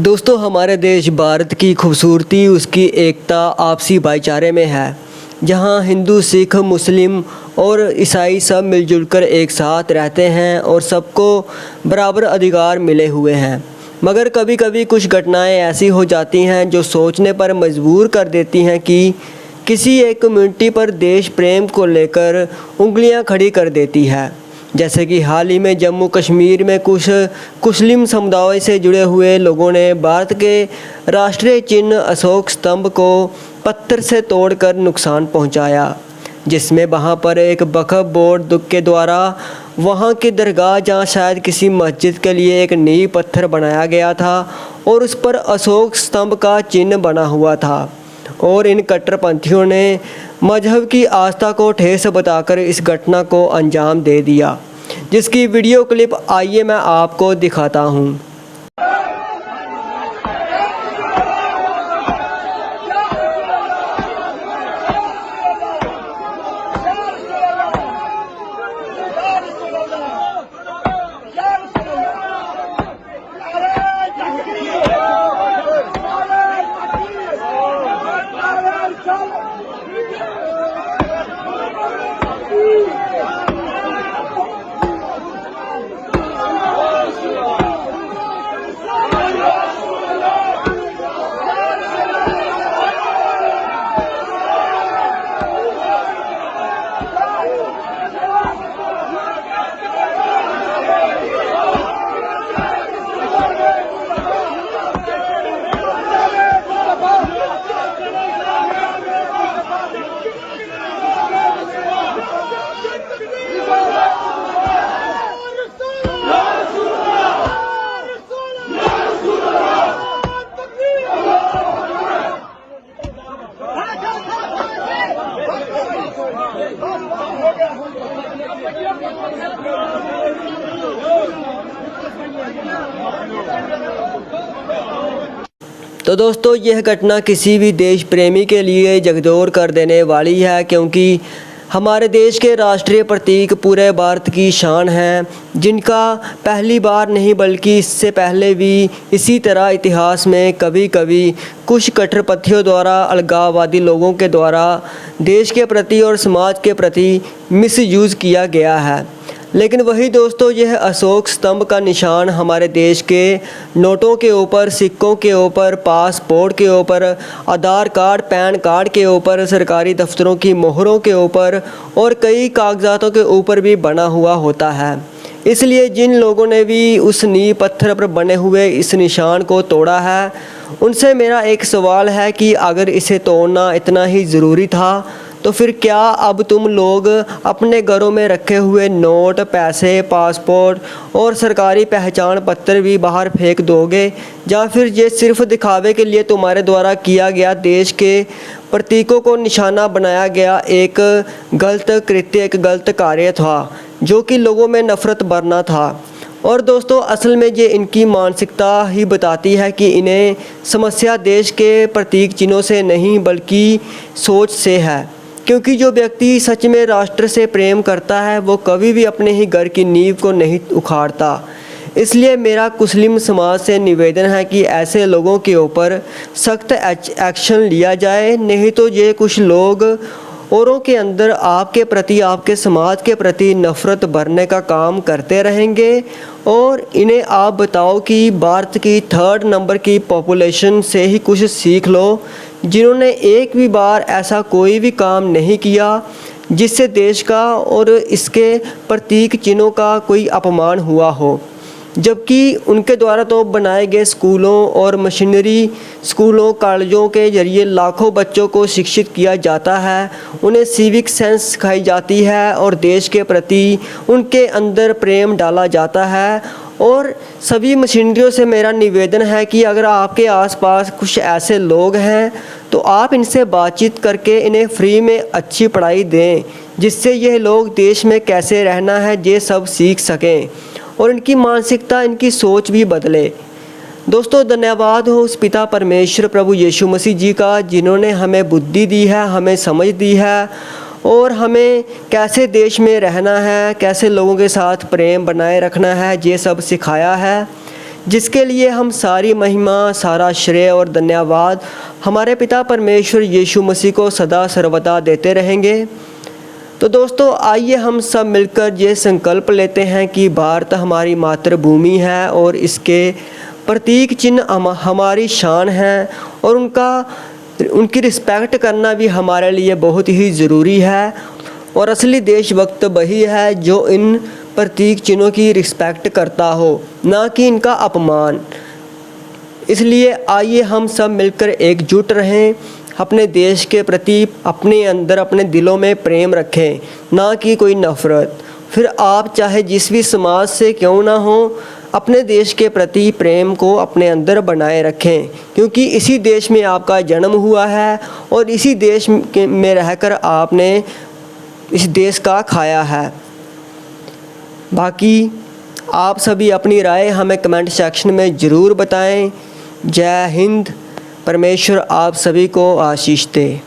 दोस्तों, हमारे देश भारत की खूबसूरती उसकी एकता आपसी भाईचारे में है, जहां हिंदू, सिख, मुस्लिम और ईसाई सब मिलजुल कर एक साथ रहते हैं और सबको बराबर अधिकार मिले हुए हैं। मगर कभी कभी कुछ घटनाएं ऐसी हो जाती हैं जो सोचने पर मजबूर कर देती हैं कि किसी एक कम्युनिटी पर देश प्रेम को लेकर उंगलियां खड़ी कर देती है। जैसे कि हाल ही में जम्मू कश्मीर में कुछ मुस्लिम समुदाय से जुड़े हुए लोगों ने भारत के राष्ट्रीय चिन्ह अशोक स्तंभ को पत्थर से तोड़कर नुकसान पहुंचाया, जिसमें वहां पर एक वक्फ बोर्ड के द्वारा वहां की दरगाह, जहां शायद किसी मस्जिद के लिए एक नींव पत्थर बनाया गया था और उस पर अशोक स्तंभ का चिन्ह बना हुआ था। और इन कट्टरपंथियों ने मजहब की आस्था को ठेस बताकर इस घटना को अंजाम दे दिया, जिसकी वीडियो क्लिप आइए मैं आपको दिखाता हूँ। तो दोस्तों, यह घटना किसी भी देश प्रेमी के लिए झकझोर कर देने वाली है, क्योंकि हमारे देश के राष्ट्रीय प्रतीक पूरे भारत की शान हैं, जिनका पहली बार नहीं बल्कि इससे पहले भी इसी तरह इतिहास में कभी कभी कुछ कट्टरपंथियों द्वारा, अलगाववादी लोगों के द्वारा देश के प्रति और समाज के प्रति मिसयूज़ किया गया है। लेकिन वही दोस्तों, यह अशोक स्तंभ का निशान हमारे देश के नोटों के ऊपर, सिक्कों के ऊपर, पासपोर्ट के ऊपर, आधार कार्ड, पैन कार्ड के ऊपर, सरकारी दफ्तरों की मोहरों के ऊपर और कई कागजातों के ऊपर भी बना हुआ होता है। इसलिए जिन लोगों ने भी उस नींव पत्थर पर बने हुए इस निशान को तोड़ा है, उनसे मेरा एक सवाल है कि अगर इसे तोड़ना इतना ही ज़रूरी था तो फिर क्या अब तुम लोग अपने घरों में रखे हुए नोट, पैसे, पासपोर्ट और सरकारी पहचान पत्र भी बाहर फेंक दोगे, या फिर ये सिर्फ दिखावे के लिए तुम्हारे द्वारा किया गया देश के प्रतीकों को निशाना बनाया गया एक गलत कृत्य, एक गलत कार्य था जो कि लोगों में नफ़रत भरना था। और दोस्तों, असल में ये इनकी मानसिकता ही बताती है कि इन्हें समस्या देश के प्रतीक चिन्हों से नहीं बल्कि सोच से है, क्योंकि जो व्यक्ति सच में राष्ट्र से प्रेम करता है वो कभी भी अपने ही घर की नींव को नहीं उखाड़ता। इसलिए मेरा मुस्लिम समाज से निवेदन है कि ऐसे लोगों के ऊपर सख्त एक्शन लिया जाए, नहीं तो ये कुछ लोग औरों के अंदर आपके प्रति, आपके समाज के प्रति नफ़रत भरने का काम करते रहेंगे। और इन्हें आप बताओ कि भारत की 3rd नंबर की पॉपुलेशन से ही कुछ सीख लो, जिन्होंने एक भी बार ऐसा कोई भी काम नहीं किया जिससे देश का और इसके प्रतीक चिन्हों का कोई अपमान हुआ हो। जबकि उनके द्वारा तो बनाए गए स्कूलों और मशीनरी, स्कूलों, कॉलेजों के जरिए लाखों बच्चों को शिक्षित किया जाता है, उन्हें सिविक सेंस सिखाई जाती है और देश के प्रति उनके अंदर प्रेम डाला जाता है। और सभी मशीनरियों से मेरा निवेदन है कि अगर आपके आसपास कुछ ऐसे लोग हैं तो आप इनसे बातचीत करके इन्हें फ्री में अच्छी पढ़ाई दें, जिससे यह लोग देश में कैसे रहना है ये सब सीख सकें और इनकी मानसिकता, इनकी सोच भी बदले। दोस्तों, धन्यवाद हो उस पिता परमेश्वर प्रभु यीशु मसीह जी का, जिन्होंने हमें बुद्धि दी है, हमें समझ दी है और हमें कैसे देश में रहना है, कैसे लोगों के साथ प्रेम बनाए रखना है, ये सब सिखाया है। जिसके लिए हम सारी महिमा, सारा श्रेय और धन्यवाद हमारे पिता परमेश्वर यीशु मसीह को सदा सर्वदा देते रहेंगे। तो दोस्तों, आइए हम सब मिलकर ये संकल्प लेते हैं कि भारत हमारी मातृभूमि है और इसके प्रतीक चिन्ह हमारी शान है और उनकी रिस्पेक्ट करना भी हमारे लिए बहुत ही ज़रूरी है। और असली देशभक्त वही है जो इन प्रतीक चिन्हों की रिस्पेक्ट करता हो, ना कि इनका अपमान। इसलिए आइए हम सब मिलकर एकजुट रहें, अपने देश के प्रति अपने अंदर, अपने दिलों में प्रेम रखें, ना कि कोई नफ़रत। फिर आप चाहे जिस भी समाज से क्यों ना हो, अपने देश के प्रति प्रेम को अपने अंदर बनाए रखें, क्योंकि इसी देश में आपका जन्म हुआ है और इसी देश में रहकर आपने इस देश का खाया है। बाकी आप सभी अपनी राय हमें कमेंट सेक्शन में ज़रूर बताएं। जय हिंद। परमेश्वर आप सभी को आशीष दे।